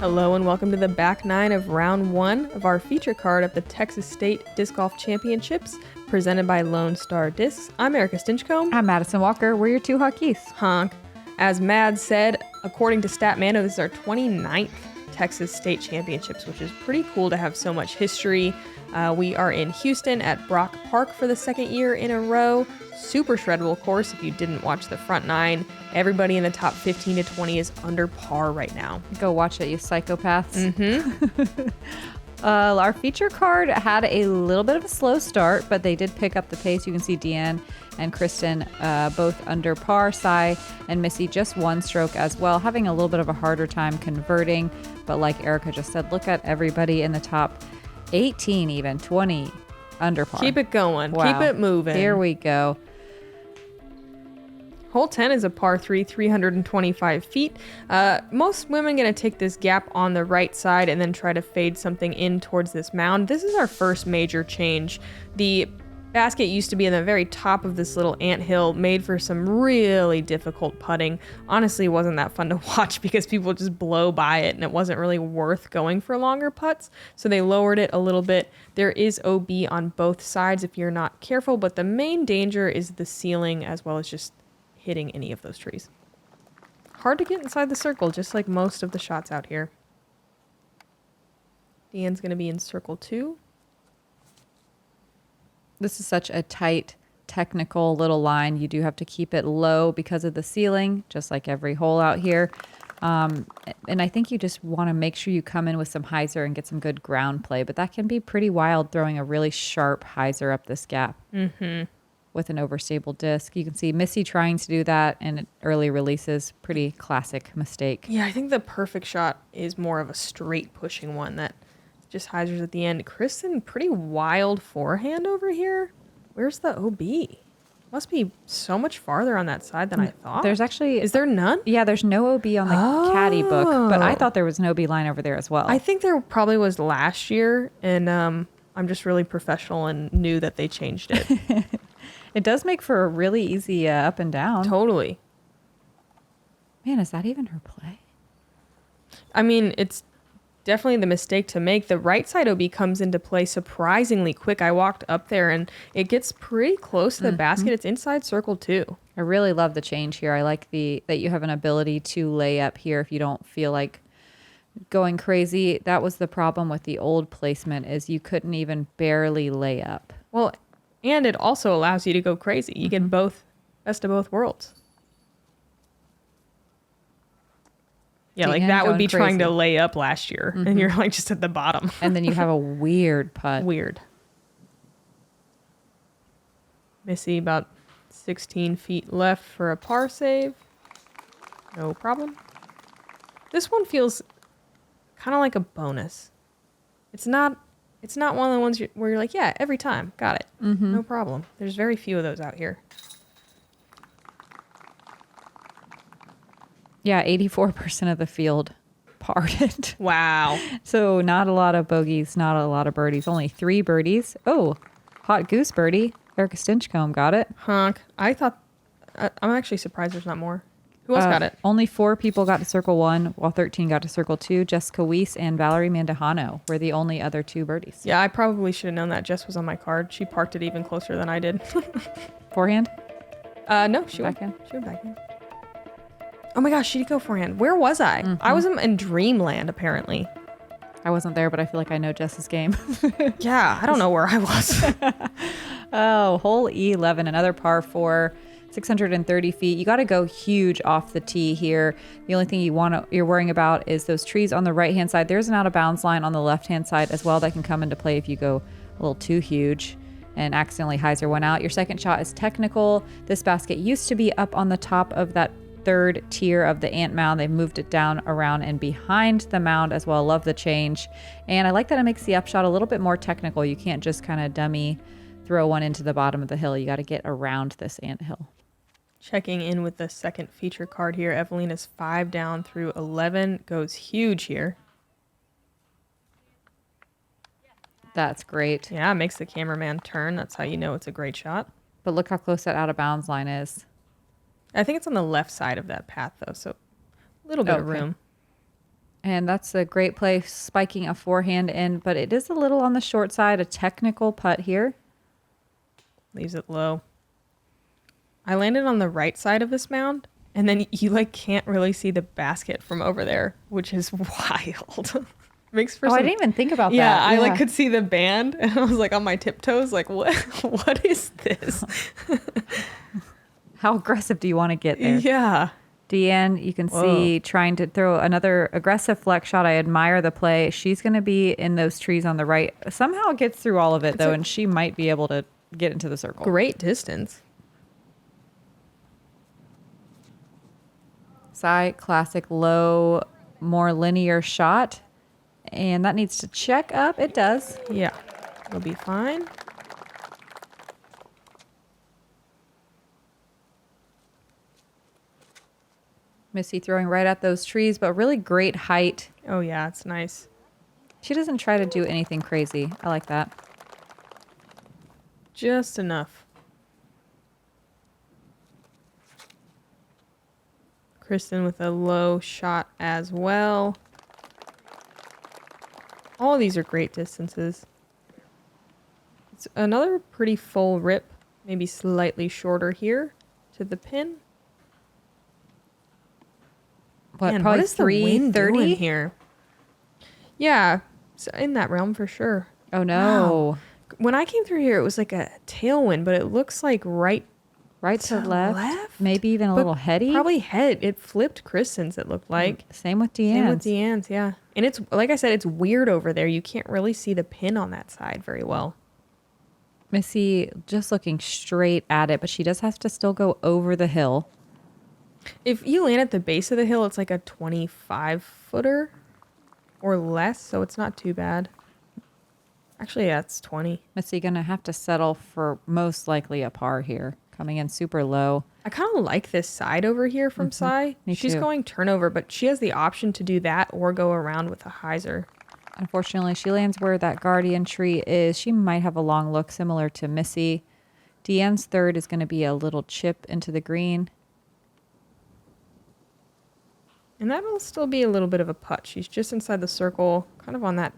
Hello and welcome to the back nine of round one of our feature card of the Texas State Disc Golf Championships presented by Lone Star Discs. I'm Erika Stinchcomb. I'm Madison Walker. We're your two hotkeys. Honk. As Mad said, according to Statmano, this is our 29th Texas State Championships, which is pretty cool to have so much history. We are in Houston at Brock Park for the second year in a row. Super shreddable course if you didn't watch the front nine. Everybody in the top 15 to 20 is under par right now. Go watch it, you psychopaths. Mm-hmm. Our feature card had a little bit of a slow start, but they did pick up the pace. You can see Deann and Kristin both under par. Cy and Missy just one stroke as well, having a little bit of a harder time converting. But like Erika just said, look at everybody in the top 18, even 20 under par. Keep it going. Wow. Keep it moving. Here we go. Hole 10 is a par 3, 325 feet. Most women going to take this gap on the right side and then try to fade something in towards this mound. This is our first major change. The basket used to be in the very top of this little anthill, made for some really difficult putting. Honestly, it wasn't that fun to watch because people just blow by it and it wasn't really worth going for longer putts. So they lowered it a little bit. There is OB on both sides if you're not careful, but the main danger is the ceiling as well as just hitting any of those trees. Hard to get inside the circle, just like most of the shots out here. Deann's going to be in circle 2. This is such a tight, technical little line. You do have to keep it low because of the ceiling, just like every hole out here. And I think you just want to make sure you come in with some hyzer and get some good ground play, but that can be pretty wild throwing a really sharp hyzer up this gap. Mm-hmm. With an overstable disc. You can see Missy trying to do that in early releases. Pretty classic mistake. Yeah, I think the perfect shot is more of a straight pushing one that just hyzers at the end. Kristin, pretty wild forehand over here. Where's the OB? Must be so much farther on that side than I thought. There's actually... Is there none? Yeah, there's no OB on the caddy book, but I thought there was an OB line over there as well. I think there probably was last year, and I'm just really professional and knew that they changed it. It does make for a really easy up and down. Totally. Man, is that even her play? I mean, it's definitely the mistake to make. The right side OB comes into play surprisingly quick. I walked up there and it gets pretty close to the basket. It's inside circle 2. I really love the change here. I like that you have an ability to lay up here if you don't feel like going crazy. That was the problem with the old placement, is you couldn't even barely lay up. Well, and it also allows you to go crazy. You get both, best of both worlds. Yeah, Deann like that would be crazy. trying to lay up last year, and you're like just at the bottom. And then you have a weird putt. Weird. Missy about 16 feet left for a par save. No problem. This one feels kind of like a bonus. It's not one of the ones where you're like, yeah, every time, got it. No problem. There's very few of those out here. Yeah, 84% of the field parted. Wow. So not a lot of bogeys, not a lot of birdies. Only 3 birdies. Oh, hot goose birdie. Erika Stinchcomb got it. Honk. I thought... I'm actually surprised there's not more. Who else got it? Only 4 people got to circle 1, while 13 got to circle 2. Jessica Weiss and Valerie Mandujano were the only other 2 birdies. Yeah, I probably should have known that. Jess was on my card. She parked it even closer than I did. Forehand? No, she went backhand. She went backhand. Oh my gosh, she did go forehand. Where was I? I was in dreamland, apparently. I wasn't there, but I feel like I know Jess's game. Yeah, I don't know where I was. Oh, hole E11, another par 4. 630 feet. You got to go huge off the tee here. The only thing you're worrying about is those trees on the right-hand side. There's an out-of-bounds line on the left-hand side as well that can come into play if you go a little too huge and accidentally hyzer one out. Your second shot is technical. This basket used to be up on the top of that 3rd tier of the ant mound. They've moved it down, around, and behind the mound as well. Love the change. And I like that it makes the upshot a little bit more technical. You can't just kind of dummy throw one into the bottom of the hill. You got to get around this ant hill. Checking in with the second feature card here. Evelina's 5 down through 11. Goes huge here. That's great. Yeah, makes the cameraman turn. That's how you know it's a great shot. But look how close that out of bounds line is. I think it's on the left side of that path, though, so a little bit of room. And that's a great play, spiking a forehand in, but it is a little on the short side, a technical putt here. Leaves it low. I landed on the right side of this mound, and then you like can't really see the basket from over there, which is wild. Makes for I some... didn't even think about yeah, that. I like could see the band, and I was like on my tiptoes, like what? What is this? How aggressive do you want to get there? Yeah. Deann, you can see trying to throw another aggressive flex shot. I admire the play. She's going to be in those trees on the right. Somehow it gets through all of it, though, and she might be able to get into the circle. Great distance. Side classic low, more linear shot. And that needs to check up. It does. Yeah, it'll be fine. Missy throwing right at those trees, but really great height. Oh yeah, it's nice. She doesn't try to do anything crazy. I like that. Just enough. Kristin with a low shot as well. All of these are great distances. It's another pretty full rip, maybe slightly shorter here to the pin. What, Man, probably what is the wind 330 doing here? Yeah, it's in that realm for sure. Oh no. Wow. When I came through here, it was like a tailwind, but it looks like right to left. Maybe even a but little heady. Probably head. It flipped Kristin's, it looked like. Same with Deann. Same with Deann's, yeah. And it's, like I said, it's weird over there. You can't really see the pin on that side very well. Missy just looking straight at it, but she does have to still go over the hill. If you land at the base of the hill, it's like a 25-footer or less, so it's not too bad. Actually, yeah, it's 20. Missy gonna have to settle for most likely a par here. Coming in super low. I kind of like this side over here from Sai. She's going turnover, but she has the option to do that or go around with a hyzer. Unfortunately, she lands where that guardian tree is. She might have a long look similar to Missy. Deann's third is going to be a little chip into the green. And that'll still be a little bit of a putt. She's just inside the circle, kind of on that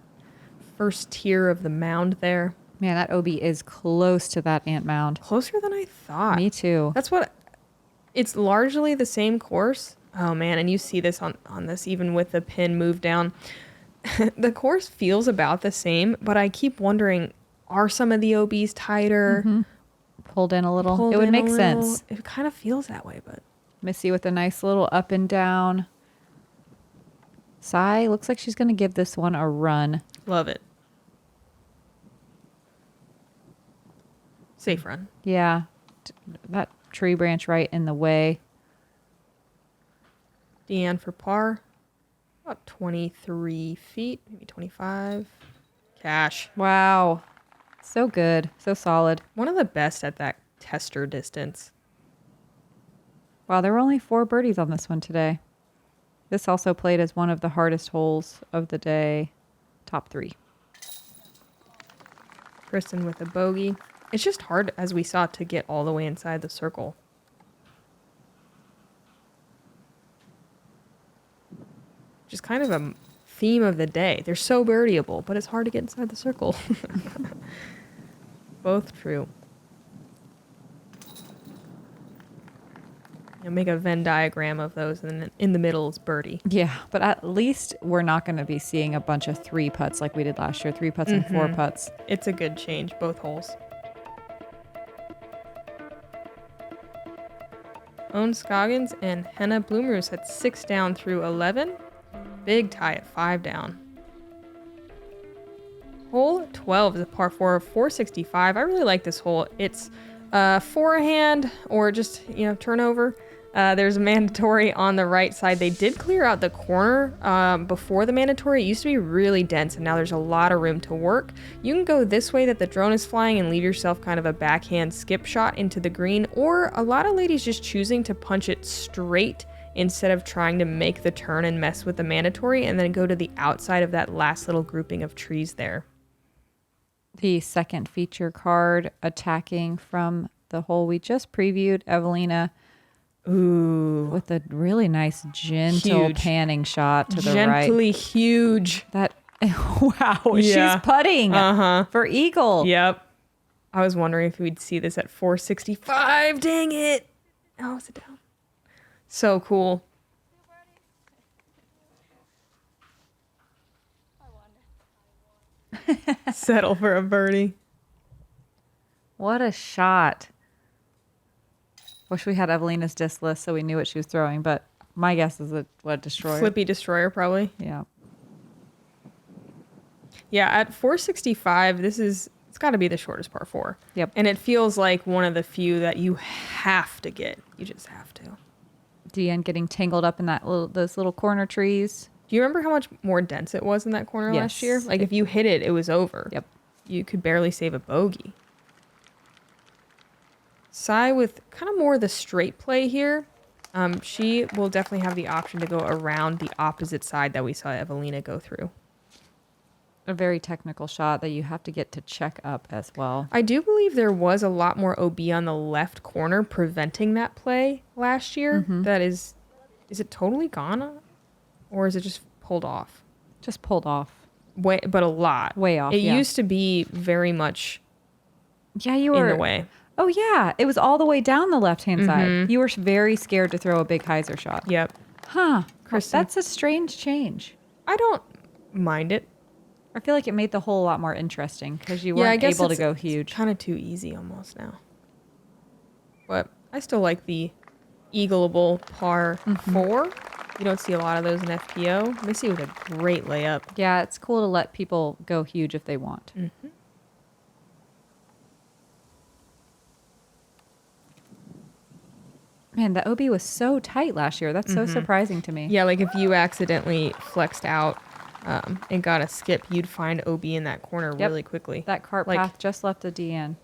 first tier of the mound there. Man, that OB is close to that ant mound. Closer than I thought. Me too. That's what... It's largely the same course. Oh, man, and you see this on this, even with the pin move down. The course feels about the same, but I keep wondering, are some of the OBs tighter? Mm-hmm. Pulled in a little. It would make sense. It kind of feels that way, but... Missy with a nice little up and down. Sai looks like she's going to give this one a run. Love it. Safe run. Yeah. That tree branch right in the way. Deann for par. About 23 feet, maybe 25. Cash. Wow. So good. So solid. One of the best at that tester distance. Wow, there were only 4 birdies on this one today. This also played as one of the hardest holes of the day. Top 3. Kristin with a bogey. It's just hard, as we saw, to get all the way inside the circle. Just kind of a theme of the day. They're so birdieable, but it's hard to get inside the circle. Both true. You'll make a Venn diagram of those, and then in the middle is birdie. Yeah, but at least we're not going to be seeing a bunch of 3 putts like we did last year. 3 putts and 4 putts. It's a good change, both holes. Owen Scoggins and Henna Bloomerus at 6 down through 11. Big tie at 5 down. Hole 12 is a par 4 of 465. I really like this hole. It's forehand or just, turnover. There's a mandatory on the right side. They did clear out the corner before the mandatory. It used to be really dense, and now there's a lot of room to work. You can go this way that the drone is flying and leave yourself kind of a backhand skip shot into the green, or a lot of ladies just choosing to punch it straight instead of trying to make the turn and mess with the mandatory and then go to the outside of that last little grouping of trees there. The second feature card attacking from the hole we just previewed, Evelina Ooh. with a really nice gentle Huge. panning shot to the Gently right. huge. That wow, Yeah. she's putting for eagle. Yep. I was wondering if we'd see this at 465. Dang it. Oh, sit down. So cool. Settle for a birdie. What a shot. Wish we had Evelina's disc list so we knew what she was throwing, but my guess is a destroyer. Flippy destroyer, probably. Yeah. Yeah, at 465, it's got to be the shortest par 4. Yep. And it feels like one of the few that you have to get. You just have to. Deann getting tangled up in those little corner trees. Do you remember how much more dense it was in that corner last year? Yes. Like, if you hit it, it was over. Yep. You could barely save a bogey. Sai with kind of more the straight play here. She will definitely have the option to go around the opposite side that we saw Evelina go through. A very technical shot that you have to get to check up as well. I do believe there was a lot more OB on the left corner preventing that play last year. That is it totally gone? Or is it just pulled off? Just pulled off. But a lot. Way off, It yeah. used to be very much Yeah, you were in the way. Oh yeah, it was all the way down the left-hand side. You were very scared to throw a big hyzer shot. Yep. Huh. Kristin. That's a strange change. I don't mind it. I feel like it made the hole a lot more interesting because you weren't able to go huge. Kind of too easy almost now. But I still like the eagleable par 4. You don't see a lot of those in FPO. Missy with a great layup. Yeah, it's cool to let people go huge if they want. Man, the OB was so tight last year. That's so surprising to me. Yeah, like if you accidentally flexed out and got a skip, you'd find OB in that corner Yep. really quickly. That cart path just left a Deann.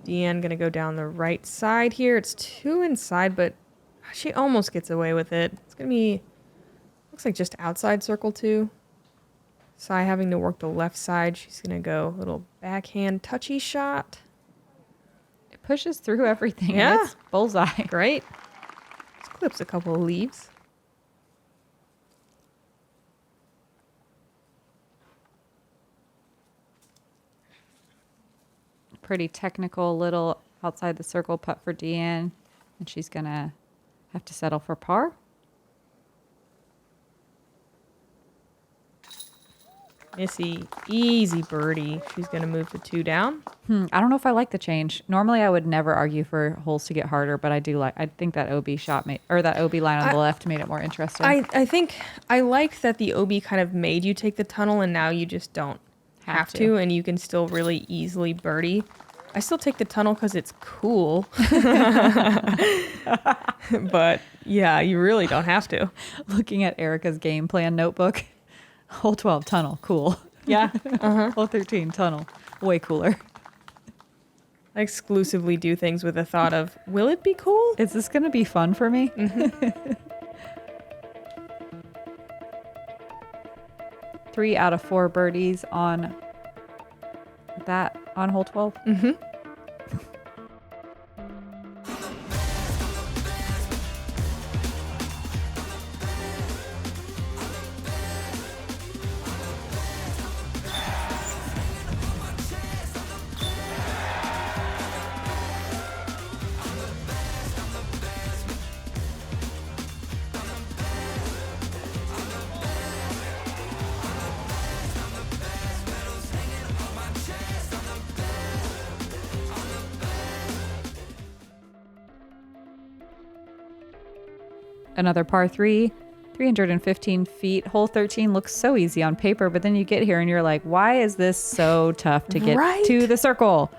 Deann gonna go down the right side here. It's 2 inside, but she almost gets away with it. It's gonna be, looks like just outside circle 2. Sai having to work the left side. She's gonna go little backhand touchy shot. It pushes through everything. Yeah. It's bullseye. Great. Just clips a couple of leaves. Pretty technical little outside the circle putt for Deann. And she's going to have to settle for par. Missy, easy birdie. She's going to move the 2 down. I don't know if I like the change. Normally, I would never argue for holes to get harder, but I think that OB shot that OB line on the left made it more interesting. I think I like that the OB kind of made you take the tunnel and now you just don't have to and you can still really easily birdie. I still take the tunnel because it's cool. But yeah, you really don't have to. Looking at Erika's game plan notebook, hole 12 tunnel, cool. Yeah. Hole 13 tunnel, way cooler. I exclusively do things with the thought of, will it be cool? Is this going to be fun for me? 3 out of 4 birdies on hole 12. Another par 3, 315 feet. Hole 13 looks so easy on paper, but then you get here and you're like, why is this so tough to get to the circle?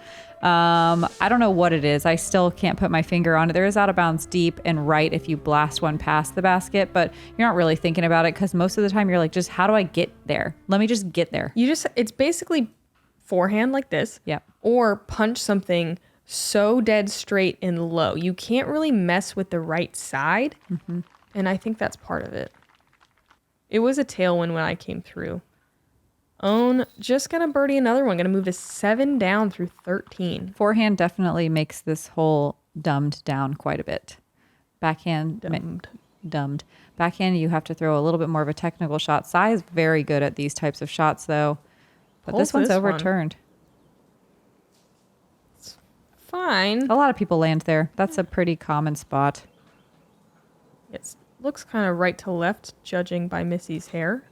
I don't know what it is. I still can't put my finger on it. There is out of bounds deep and right if you blast one past the basket, but you're not really thinking about it because most of the time you're like, just how do I get there? Let me just get there. It's basically forehand like this. Yep. Or punch something so dead straight and low. You can't really mess with the right side. And I think that's part of it. It was a tailwind when I came through. Own just gonna birdie another one. Gonna move to 7 down through 13. Forehand definitely makes this hole dumbed down quite a bit. Backhand, dumbed. Backhand, you have to throw a little bit more of a technical shot. Sai is very good at these types of shots, though. But this one's overturned. It's fine. A lot of people land there. That's a pretty common spot. It looks kind of right to left, judging by Missy's hair.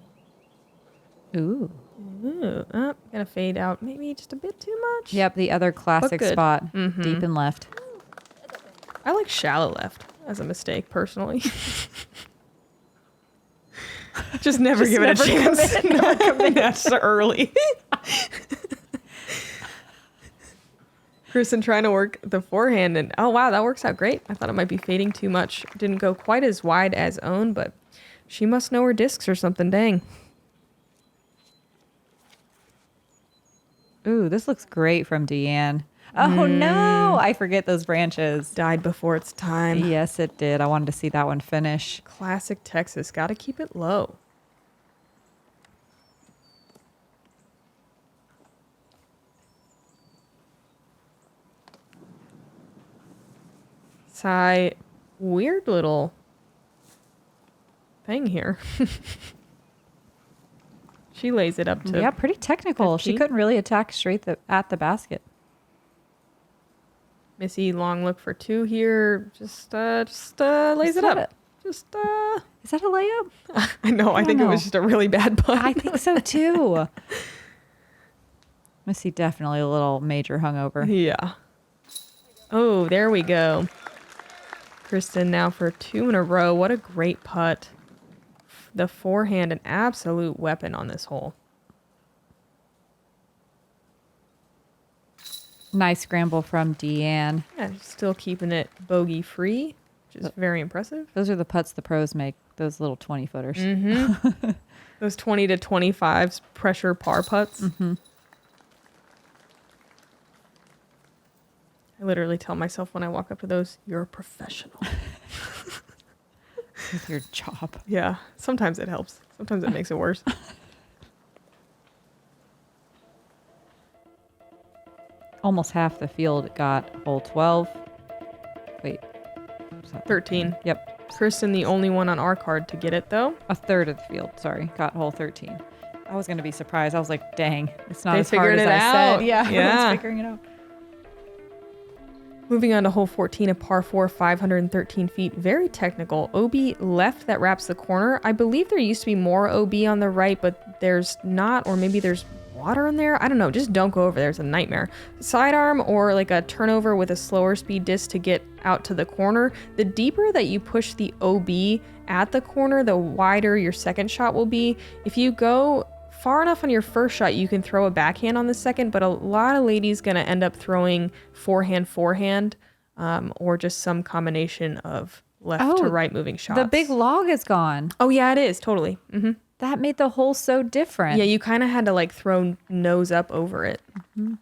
Ooh. Ooh, gonna fade out maybe just a bit too much. Yep, the other classic spot, deep and left. I like shallow left as a mistake, personally. Just never give it a chance. Never commit. That's so early. Kristin trying to work the forehand, and oh wow, that works out great. I thought it might be fading too much. Didn't go quite as wide as Own, but she must know her discs or something. Dang. Ooh, this looks great from Deann. Oh no, I forget those branches. Died before its time. Yes, it did. I wanted to see that one finish. Classic Texas. Got to keep it low. Sai, weird little thing here. She lays it up to... Yeah, pretty technical. 15. She couldn't really attack straight at the basket. Missy, long look for 2 here. Just lays it up. Is that a layup? I know. I think it was just a really bad putt. I think so too. Missy definitely a little major hungover. Yeah. Oh, there we go. Kristin now for 2 in a row. What a great putt. The forehand, an absolute weapon on this hole. Nice scramble from Deann. Yeah, still keeping it bogey free, which is very impressive. Those are the putts the pros make, those little 20-footers. Mm-hmm. Those 20 to 25s pressure par putts. Mm-hmm. I literally tell myself when I walk up to those, you're a professional. With your job. Yeah, sometimes it helps. Sometimes it makes it worse. Almost half the field got hole 12. Wait. 13. Yep. Kristin, the only one on our card to get it, though. A third of the field, sorry, got hole 13. I was going to be surprised. I was like, dang, it's not They as hard figured as it I out. said. Yeah, Yeah. everyone's figuring it out. Moving on to hole 14, a par 4, 513 feet. Very technical. OB left that wraps the corner. I believe there used to be more OB on the right, but there's not, or maybe there's water in there. I don't know. Just don't go over there. It's a nightmare. Sidearm or like a turnover with a slower speed disc to get out to the corner. The deeper that you push the OB at the corner, the wider your second shot will be. If you go far enough on your first shot, you can throw a backhand on the second, but a lot of ladies going to end up throwing forehand, or just some combination of left to right moving shots. The big log is gone. Oh, yeah, it is. Totally. Mm-hmm. That made the hole so different. Yeah, you kind of had to like throw nose up over it. Mm-hmm.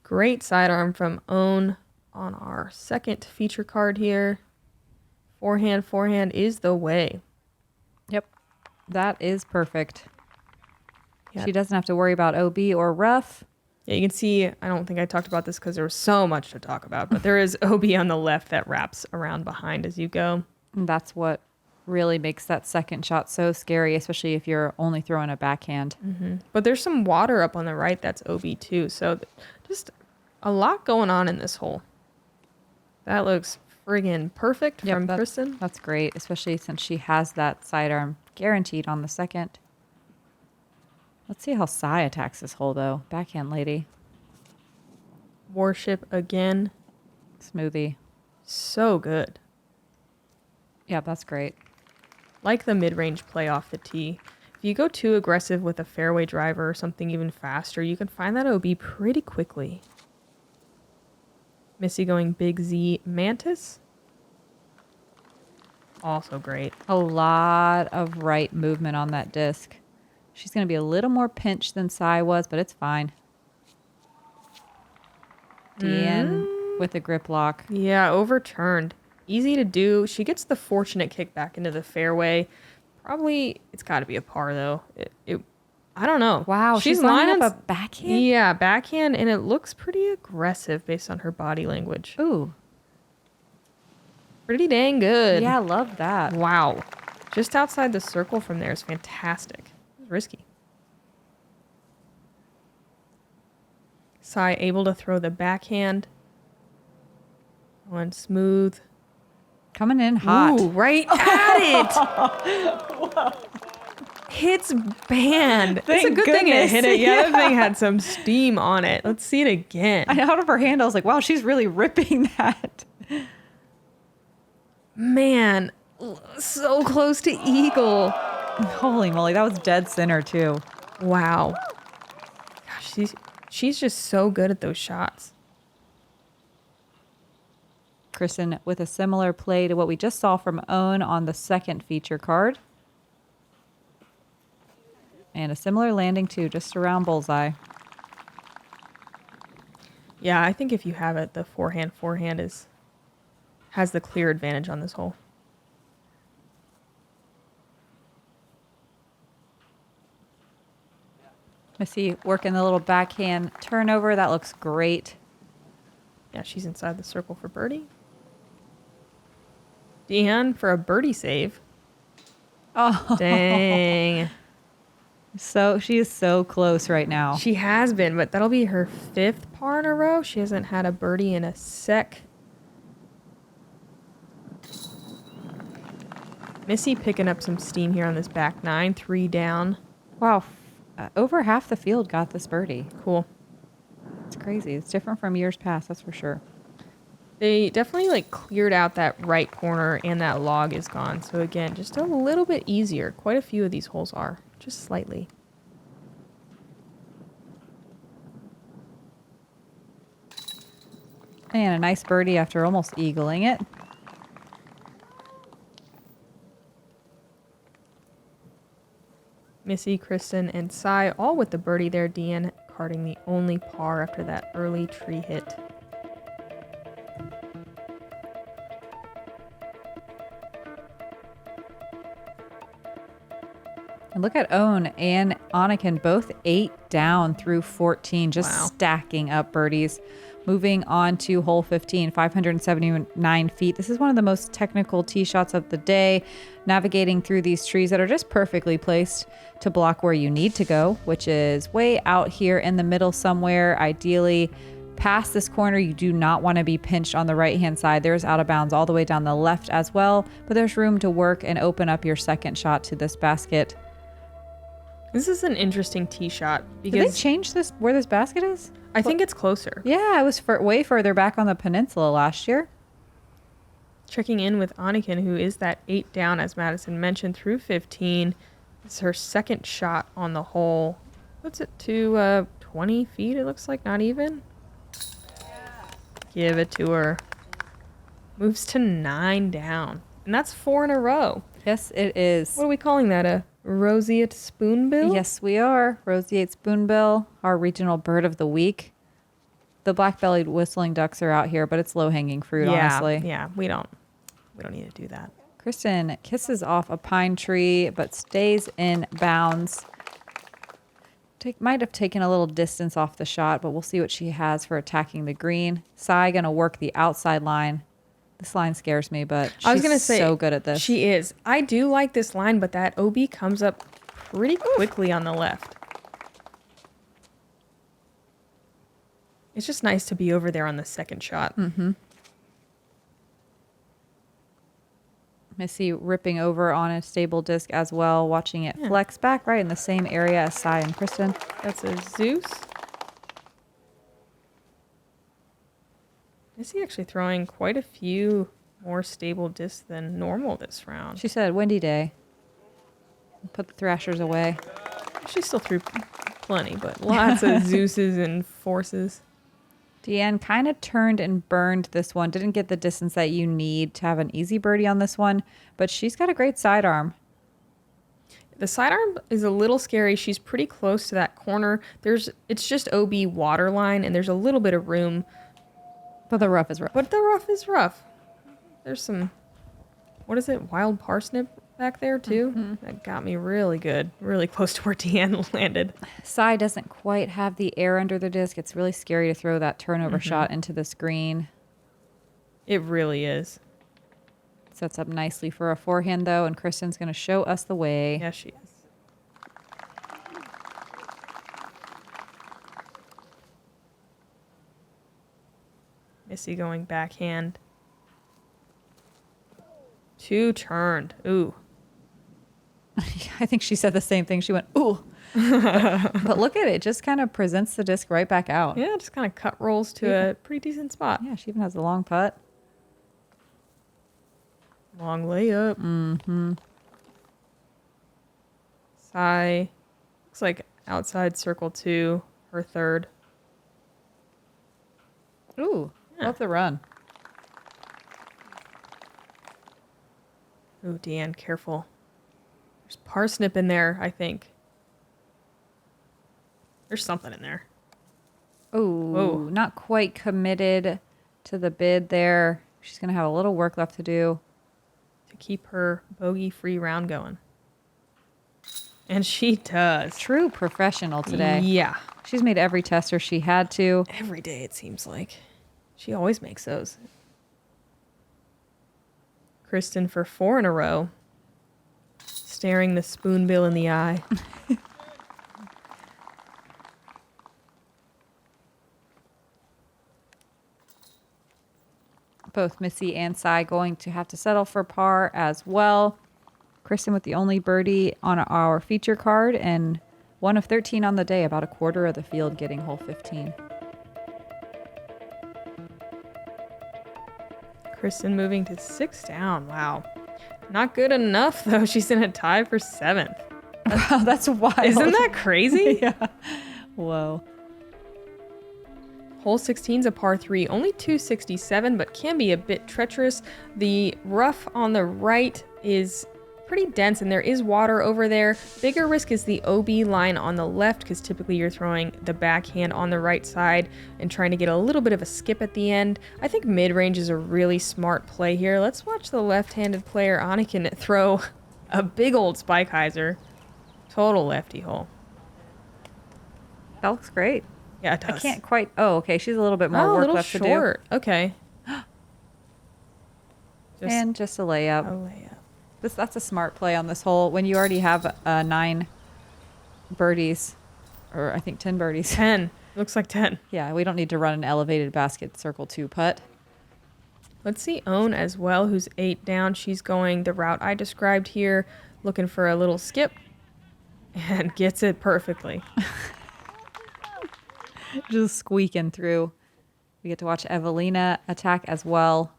Great sidearm from Own on our second feature card here. Forehand is the way. Yep. That is perfect. Yeah. She doesn't have to worry about OB or rough. Yeah, you can see, I don't think I talked about this because there was so much to talk about, but there is OB on the left that wraps around behind as you go. And that's what really makes that second shot so scary, especially if you're only throwing a backhand. Mm-hmm. But there's some water up on the right that's OB too, so just a lot going on in this hole. That looks friggin' perfect from Kristin. That's great, especially since she has that sidearm guaranteed on the second. Let's see how Sai attacks this hole, though. Backhand lady. Warship again. Smoothie. So good. Yeah, that's great. Like the mid-range play off the tee. If you go too aggressive with a fairway driver or something even faster, you can find that OB pretty quickly. Missy going Big Z Mantis. Also great. A lot of right movement on that disc. She's going to be a little more pinched than Sai was, but it's fine. Deann with a grip lock. Yeah, overturned. Easy to do. She gets the fortunate kick back into the fairway. Probably, it's got to be a par, though. I don't know. Wow, she's lining up a backhand? Yeah, backhand, and it looks pretty aggressive based on her body language. Ooh. Pretty dang good. Yeah, I love that. Wow. Just outside the circle from there is fantastic. Risky. Sai able to throw the backhand. One smooth. Coming in hot. Ooh, right at it. Hits band. It's a good thing it hit it. Yeah, that thing had some steam on it. Let's see it again. Out of her hand, I was like, wow, she's really ripping that. Man, so close to eagle. Holy moly, that was dead center too. Wow. Gosh, she's just so good at those shots. Kristin with a similar play to what we just saw from Owen on the second feature card. And a similar landing too, just around bullseye. Yeah, I think if you have it, the forehand has the clear advantage on this hole. Missy working the little backhand turnover. That looks great. Yeah, she's inside the circle for birdie. Deann for a birdie save. Oh, dang. So she is so close right now. She has been, but that'll be her 5th par in a row. She hasn't had a birdie in a sec. Missy picking up some steam here on this back 9, 3 down. Wow, over half the field got this birdie. Cool. It's crazy. It's different from years past, that's for sure. They definitely cleared out that right corner and that log is gone. So again, just a little bit easier. Quite a few of these holes are, just slightly. And a nice birdie after almost eagling it. Missy, Kristin, and Sai all with the birdie there. Deann carding the only par after that early tree hit. And look at Owen and Anakin, both 8 down through 14, just stacking up birdies. Moving on to hole 15, 579 feet. This is one of the most technical tee shots of the day, navigating through these trees that are just perfectly placed to block where you need to go, which is way out here in the middle somewhere. Ideally, past this corner, you do not want to be pinched on the right-hand side. There's out of bounds all the way down the left as well, but there's room to work and open up your second shot to this basket. This is an interesting tee shot because did they change this where this basket is? I think it's closer. Yeah, it was way further back on the peninsula last year. Checking in with Anakin, who is that 8 down, as Madison mentioned, through 15. It's her second shot on the hole. What's it to 20 feet? It looks like not even. Give it to her. Moves to 9 down. And that's 4 in a row. Yes, it is. What are we calling that? A roseate spoonbill? Yes, we are. Roseate spoonbill, our regional bird of the week. The black-bellied whistling ducks are out here, but it's low-hanging fruit, honestly. Yeah, we don't need to do that. Kristin kisses off a pine tree, but stays in bounds. Might have taken a little distance off the shot, but we'll see what she has for attacking the green. Sai gonna work the outside line. This line scares me, but she's so good at this. She is. I do like this line, but that OB comes up pretty quickly on the left. It's just nice to be over there on the second shot. Mm-hmm. Missy ripping over on a stable disc as well, watching it flex back right in the same area as Sai and Kristin. That's a Zeus. Missy actually throwing quite a few more stable discs than normal this round. She said, windy day. Put the thrashers away. She still threw plenty, but lots of Zeuses and forces. Deann kind of turned and burned this one. Didn't get the distance that you need to have an easy birdie on this one, but she's got a great sidearm. The sidearm is a little scary. She's pretty close to that corner. It's just OB waterline, and there's a little bit of room. But the rough is rough. But the rough is rough. There's some, what is it, wild parsnip back there too. That got me really good, really close to where Deann landed. Sai doesn't quite have the air under the disc. It's really scary to throw that turnover shot into this green. It really is. Sets up nicely for a forehand though, and Kristin's going to show us the way. Yeah, she is. Missy going backhand. Two turned. Ooh. I think she said the same thing. She went, ooh. But look at it. Just kind of presents the disc right back out. Yeah, just kind of cut rolls to a pretty decent spot. Yeah, she even has a long putt. Long layup. Sai. Looks like outside circle 2, her third. Ooh, love the run. Ooh, Deann, careful. There's parsnip in there, I think. There's something in there. Ooh, not quite committed to the bid there. She's going to have a little work left to do. To keep her bogey-free round going. And she does. True professional today. Yeah. She's made every tester she had to. Every day, it seems like. She always makes those. Kristin for 4 in a row. Staring the spoonbill in the eye. Both Missy and Sai going to have to settle for par as well. Kristin with the only birdie on our feature card and 1 of 13 on the day, about a quarter of the field getting hole 15. Kristin moving to 6 down. Wow. Not good enough, though. She's in a tie for 7th. Wow, that's wild. Isn't that crazy? Yeah. Whoa. Hole 16 is a par 3, only 267, but can be a bit treacherous. The rough on the right is pretty dense, and there is water over there. Bigger risk is the OB line on the left, because typically you're throwing the backhand on the right side and trying to get a little bit of a skip at the end. I think mid-range is a really smart play here. Let's watch the left-handed player, Anakin, throw a big old spike hyzer. Total lefty hole. That looks great. Yeah, it does. I can't quite. Oh, okay. She's a little bit more a work little left short. Okay. And just a layup. A layup. That's a smart play on this hole when you already have 9 birdies, or I think 10 birdies. 10. Looks like 10. Yeah, we don't need to run an elevated basket circle 2 putt. Let's see Own as well, who's 8 down. She's going the route I described here, looking for a little skip, and gets it perfectly. Just squeaking through. We get to watch Evelina attack as well.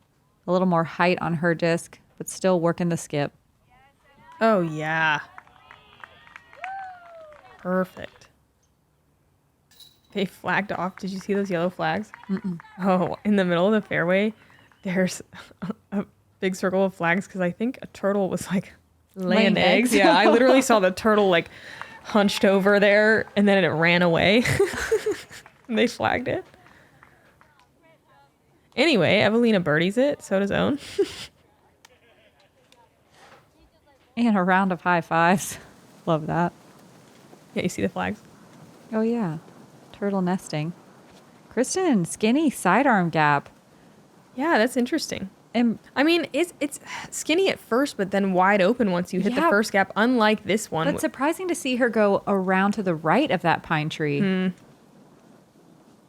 A little more height on her disc, but still working the skip. Oh, yeah. Perfect. They flagged off. Did you see those yellow flags? Oh, in the middle of the fairway, there's a big circle of flags because I think a turtle was like laying eggs. Yeah, I literally saw the turtle like hunched over there and then it ran away. And they flagged it. Anyway, Evelina birdies it. So does Own. And a round of high fives. Love that. Yeah, you see the flags? Oh, yeah. Turtle nesting. Kristin, skinny sidearm gap. Yeah, that's interesting. And I mean, it's skinny at first, but then wide open once you hit the first gap, unlike this one. But surprising to see her go around to the right of that pine tree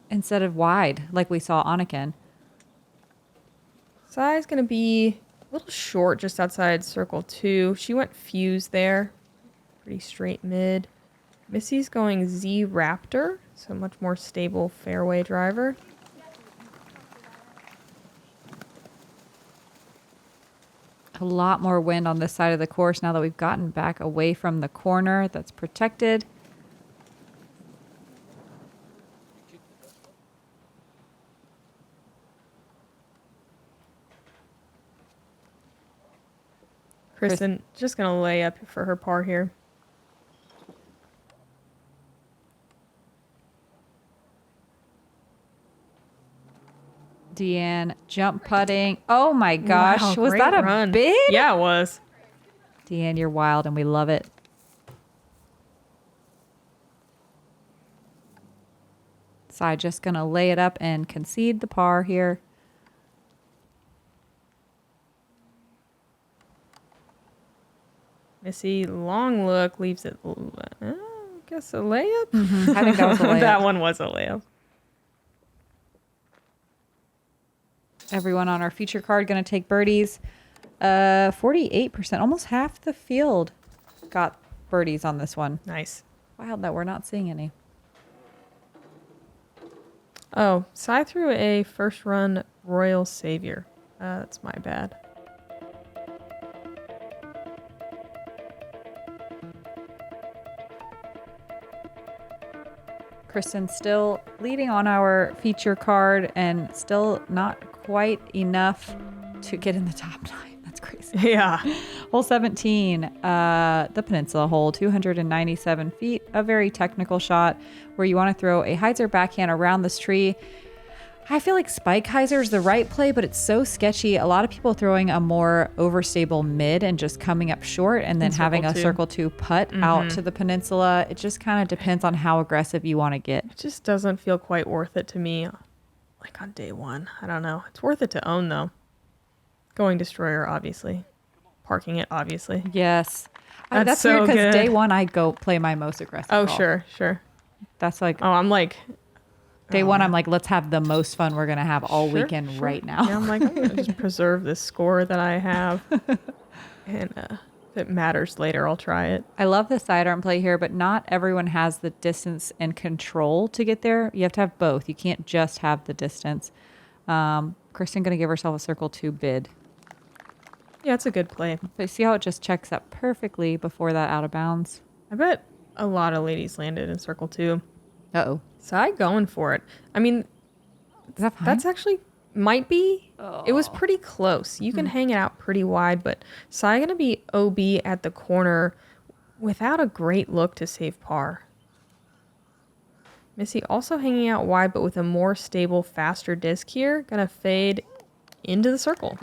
instead of wide, like we saw Anakin. Sai's going to be a little short just outside circle 2. She went fuse there. Pretty straight mid. Missy's going Z Raptor, so much more stable fairway driver. A lot more wind on this side of the course now that we've gotten back away from the corner that's protected. Kristin just going to lay up for her par here. Deann jump putting. Oh my gosh. Wow, was great that a run. bid? Yeah, it was. Deann, you're wild and we love it. Sai just going to lay it up and concede the par here. Missy, long look, leaves it, I guess a layup? I think that was a layup. That one was a layup. Everyone on our feature card going to take birdies. 48%, almost half the field got birdies on this one. Nice. Wild that we're not seeing any. Oh, Sai threw a first run Royal Savior. That's my bad. Kristin still leading on our feature card and still not quite enough to get in the top 9. That's crazy. Yeah. Hole 17, the Peninsula hole, 297 feet, a very technical shot where you want to throw a hyzer backhand around this tree. I feel like spike hyzer is the right play, but it's so sketchy. A lot of people throwing a more overstable mid and just coming up short and then having a circle 2 putt out to the peninsula. It just kind of depends on how aggressive you want to get. It just doesn't feel quite worth it to me, like on day one. I don't know. It's worth it to own, though. Going Destroyer, obviously. Parking it, obviously. Yes. That's so weird because good. day one, I go play my most aggressive Oh, call. sure. That's like... Oh, I'm like... Day one, I'm like, let's have the most fun we're going to have all weekend sure. right now. Yeah, I'm like, I'm going to just preserve this score that I have. And if it matters later, I'll try it. I love the sidearm play here, but not everyone has the distance and control to get there. You have to have both. You can't just have the distance. Kristin going to give herself a circle 2 bid. Yeah, it's a good play. But see how it just checks up perfectly before that out of bounds? I bet a lot of ladies landed in circle 2. Uh-oh. Sai going for it. I mean, Is that fine? that's actually might be. Oh. It was pretty close. You can hang it out pretty wide, but Sai going to be OB at the corner without a great look to save par. Missy also hanging out wide, but with a more stable, faster disc here. Going to fade into the circle.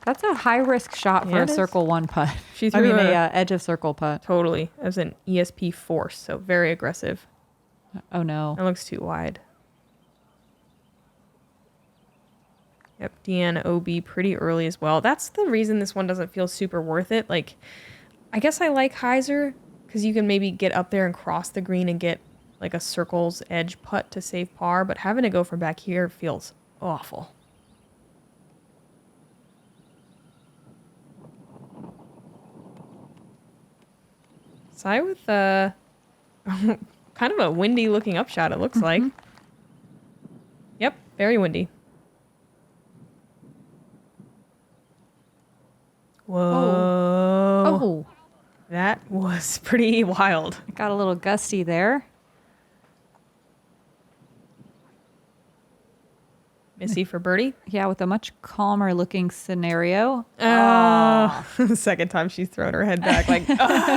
That's a high-risk shot for a circle 1 putt. She threw a edge of circle putt. Totally. It was an ESP force, so very aggressive. Oh, no. That looks too wide. Yep, Deann OB pretty early as well. That's the reason this one doesn't feel super worth it. Like, I guess I like hyzer because you can maybe get up there and cross the green and get like a circle's edge putt to save par, but having to go from back here feels awful. Sai with kind of a windy looking up shot, it looks like. Yep, very windy. Whoa. Oh. That was pretty wild. It got a little gusty there. Missy for birdie. Yeah, with a much calmer looking scenario. Second time she's thrown her head back like,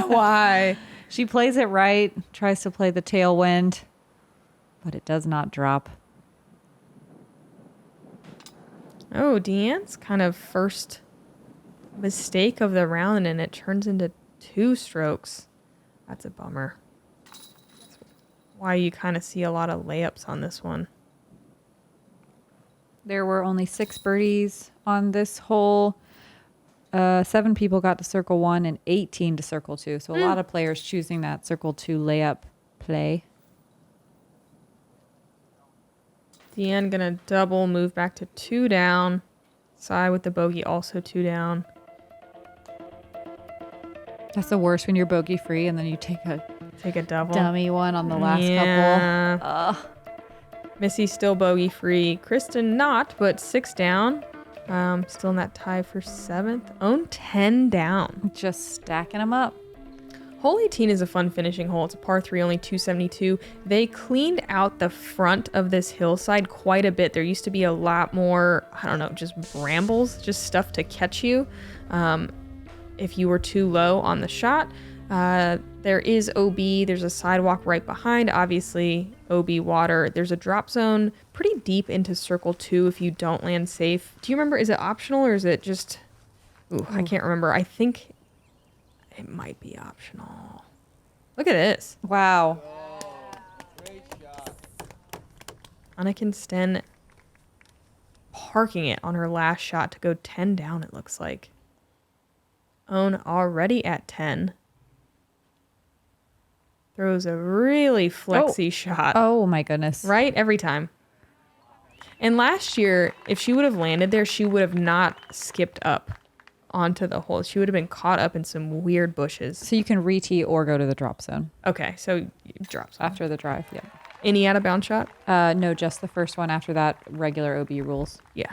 why? She plays it right, tries to play the tailwind, but it does not drop. Oh, Deann's kind of first mistake of the round, and it turns into 2 strokes. That's a bummer. That's why you kind of see a lot of layups on this one. There were only 6 birdies on this hole. 7 people got to circle 1 and 18 to circle 2. So a lot of players choosing that circle 2 layup play. Deann gonna double, move back to 2 down. Sai with the bogey, also 2 down. That's the worst when you're bogey free and then you take a double. Dummy one on the last couple. Ugh. Missy still bogey free. Kristin not, but 6 down. Still in that tie for 7th. Own 10 down. Just stacking them up. Hole 18 is a fun finishing hole. It's a par 3, only 272. They cleaned out the front of this hillside quite a bit. There used to be a lot more, I don't know, just brambles, just stuff to catch you if you were too low on the shot. There is OB. There's a sidewalk right behind, obviously, OB water. There's a drop zone pretty deep into circle 2 if you don't land safe. Do you remember, is it optional or is it just... Ooh. I can't remember. I think it might be optional. Look at this. Wow. Anakin Sten parking it on her last shot to go 10 down, it looks like. Own already at 10. Throws a really flexy shot. Oh my goodness. Right? Every time. And last year, if she would have landed there, she would have not skipped up onto the hole. She would have been caught up in some weird bushes. So you can re-tee or go to the drop zone. Okay, so drops After the drive, yeah. Any out of bound shot? No, just the first one. After that, regular OB rules. Yeah.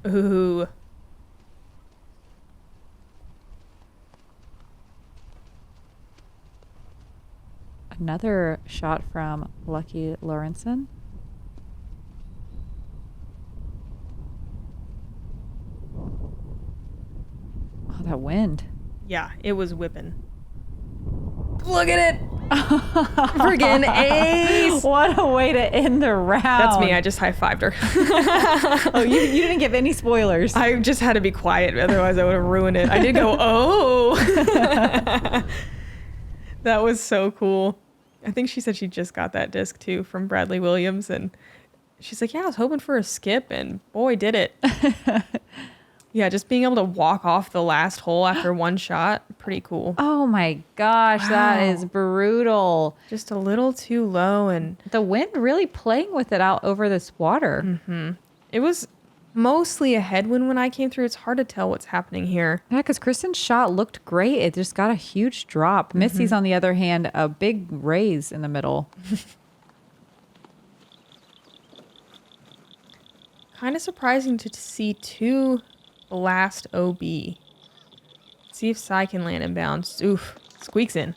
Ooh. Another shot from Lucky Lawrenson. Oh, that wind. Yeah, it was whipping. Look at it. Friggin' ace. What a way to end the round. That's me. I just high-fived her. Oh, you didn't give any spoilers. I just had to be quiet. Otherwise, I would have ruined it. I did go, oh. That was so cool. I think she said she just got that disc, too, from Bradley Williams. And she's like, yeah, I was hoping for a skip. And boy, did it. Yeah, just being able to walk off the last hole after one shot, pretty cool. Oh my gosh, that is brutal. Just a little too low, and the wind really playing with it out over this water. Mm-hmm. It was mostly a headwind when I came through. It's hard to tell what's happening here. Yeah, because Kristin's shot looked great. It just got a huge drop. Missy's, on the other hand, a big raise in the middle. Kind of surprising to see two last OB. See if Sai can land in bounds. Oof. Squeaks in.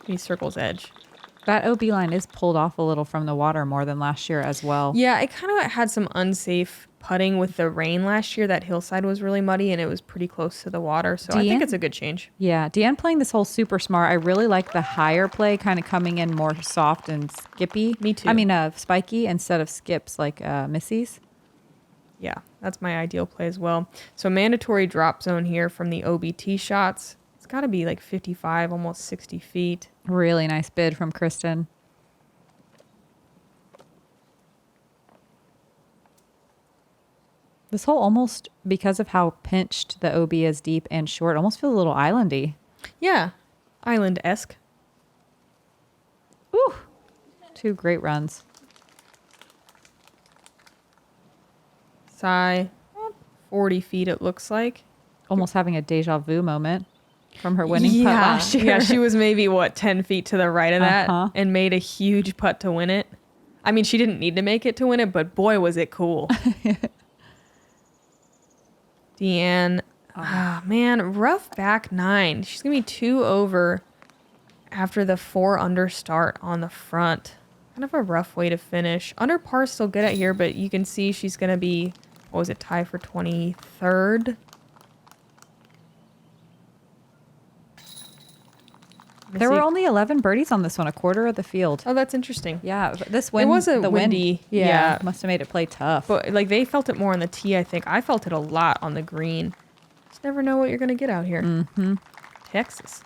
He circles edge. That OB line is pulled off a little from the water more than last year as well. Yeah, it kind of had some unsafe putting with the rain last year. That hillside was really muddy and it was pretty close to the water. So I think it's a good change. Yeah, Deann playing this hole super smart. I really like the higher play kind of coming in more soft and skippy. Me too. I mean, spiky instead of skips like Missy's. Yeah, that's my ideal play as well. So mandatory drop zone here from the OBT shots. It's got to be like 55, almost 60 feet. Really nice bid from Kristin. This hole almost, because of how pinched the OB is deep and short, almost feels a little islandy. Yeah, island-esque. Ooh, two great runs. Sai, 40 feet it looks like. Almost having a deja vu moment from her winning putt last year. Yeah, she was maybe, 10 feet to the right of that and made a huge putt to win it. I mean, she didn't need to make it to win it, but boy, was it cool. Deann, man, rough back 9. She's going to be 2 over after the 4 under start on the front. Kind of a rough way to finish. Under par is still good at here, but you can see she's going to be, what was it, tie for 23rd? There were only 11 birdies on this one, a quarter of the field. Oh, that's interesting. Yeah, this wind. It wasn't the windy. Wind, yeah, must have made it play tough. But like they felt it more on the tee, I think. I felt it a lot on the green. Just never know what you're going to get out here. Mm-hmm. Texas.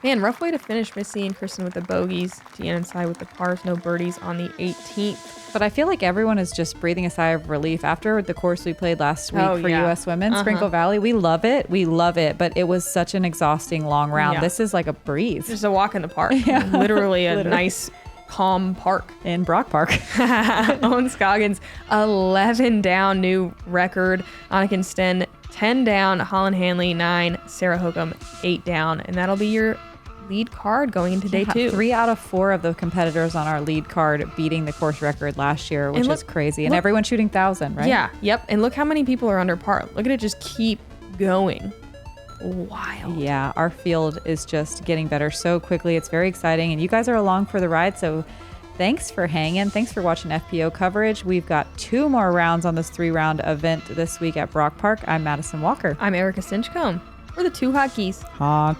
Man, rough way to finish. Missy and Kristin with the bogeys. Deann and Sai with the pars. No birdies on the 18th. But I feel like everyone is just breathing a sigh of relief after the course we played last week for U.S. Women, Sprinkle Valley. We love it. We love it. But it was such an exhausting long round. Yeah. This is like a breeze. Just a walk in the park. Yeah. Literally a nice, calm park. In Brock Park. Owen Scoggins, 11 down, new record. Anakin Sten, 10 down. Holland Hanley, 9. Sarah Hookham, 8 down. And that'll be your lead card going into day 2. 3 out of 4 of the competitors on our lead card beating the course record last year, which is crazy. And everyone shooting 1,000, right? Yeah. Yep. And look how many people are under par. Look at it just keep going. Wild. Yeah. Our field is just getting better so quickly. It's very exciting. And you guys are along for the ride. So thanks for hanging. Thanks for watching FPO coverage. We've got 2 more rounds on this 3-round event this week at Brock Park. I'm Madison Walker. I'm Erika Stinchcomb. We're the 2 hot geese. Honk.